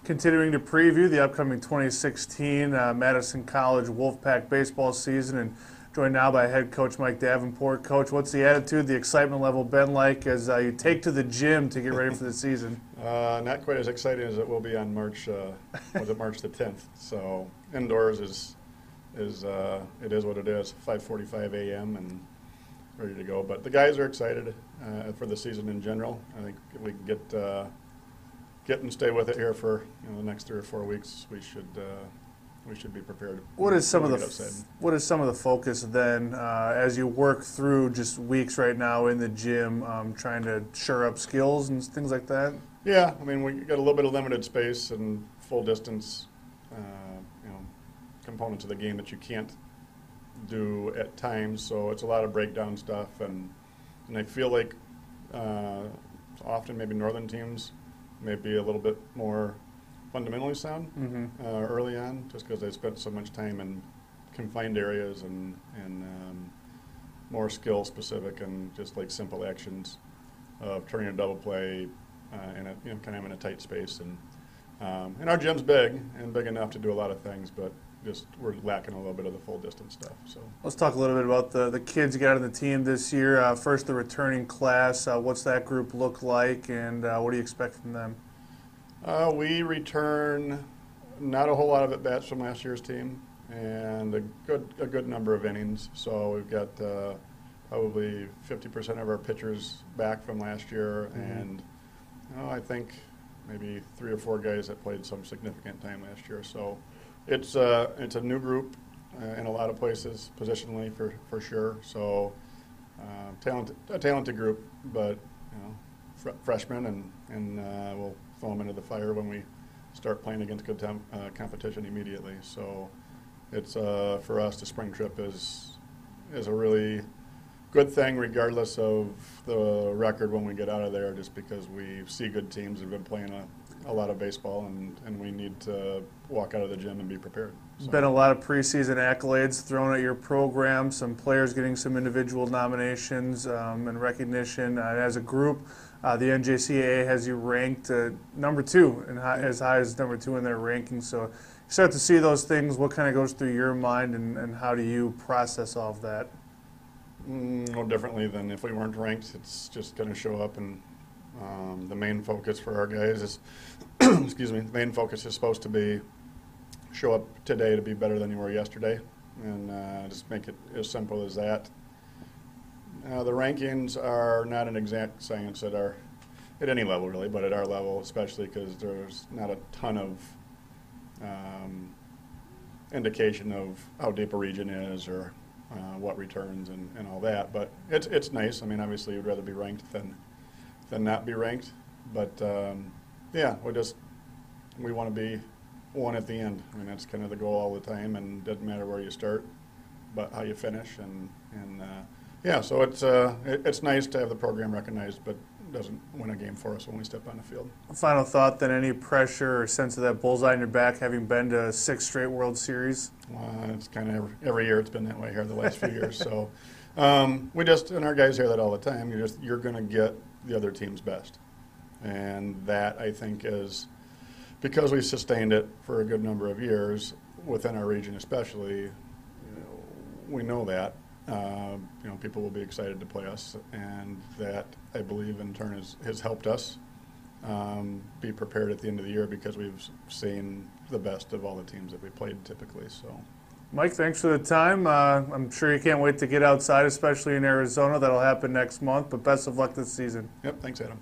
Continuing to preview the upcoming 2016 Madison College Wolfpack baseball season, and joined now by head coach Mike Davenport. Coach, what's the attitude, the excitement level been like as you take to the gym to get ready for the season? Not quite as exciting as it will be on March the 10th. So indoors it is what it is, 5:45 a.m. and ready to go. But the guys are excited for the season in general. I think if we can get and stay with it here for the next 3 or 4 weeks, we should be prepared. What is some of the focus then as you work through just weeks right now in the gym, trying to shore up skills and things like that? Yeah, I mean, we got a little bit of limited space and full distance, components of the game that you can't do at times. So it's a lot of breakdown stuff, and I feel like often maybe northern teams may be a little bit more fundamentally sound early on, just because they spent so much time in confined areas and more skill specific and just like simple actions of turning a double play in a kind of in a tight space. And our gym's big and big enough to do a lot of things, but just we're lacking a little bit of the full distance stuff. So let's talk a little bit about the kids you got on the team this year. First, the returning class. What's that group look like, and what do you expect from them? We return not a whole lot of at-bats from last year's team, and a good number of innings. So we've got probably 50% of our pitchers back from last year, and I think maybe 3 or 4 guys that played some significant time last year. So it's a new group in a lot of places, positionally for sure. So a talented group, but freshmen, and we'll throw them into the fire when we start playing against good competition immediately. So it's for us, the spring trip is a really good thing, regardless of the record when we get out of there, just because we see good teams that have been playing a lot of baseball, and we need to walk out of the gym and be prepared. So. Been a lot of preseason accolades thrown at your program, some players getting some individual nominations and recognition. As a group, the NJCAA has you ranked number 2, and as high as number 2 in their ranking. So you start to see those things. What kind of goes through your mind, and how do you process all of that? No differently than if we weren't ranked. It's just going to show up, and the main focus for our guys is, excuse me, the main focus is supposed to be show up today to be better than you were yesterday, and just make it as simple as that. The rankings are not an exact science at any level really, but at our level especially, because there's not a ton of indication of how deep a region is or what returns and all that. But it's nice. I mean, obviously you'd rather be ranked than not be ranked, but yeah, we want to be one at the end. I mean, that's kind of the goal all the time, and it doesn't matter where you start, but how you finish. And yeah, so it's nice to have the program recognized, but it doesn't win a game for us when we step on the field. Final thought, then, any pressure or sense of that bullseye in your back, having been to 6 straight World Series? It's kind of every year it's been that way here the last few years. So and our guys hear that all the time. You're going to get the other team's best, and that, I think, is because we've sustained it for a good number of years within our region, especially. We know that. People will be excited to play us, and that, I believe, in turn has helped us be prepared at the end of the year, because we've seen the best of all the teams that we played typically. So, Mike, thanks for the time. I'm sure you can't wait to get outside, especially in Arizona. That'll happen next month, but best of luck this season. Yep, thanks, Adam.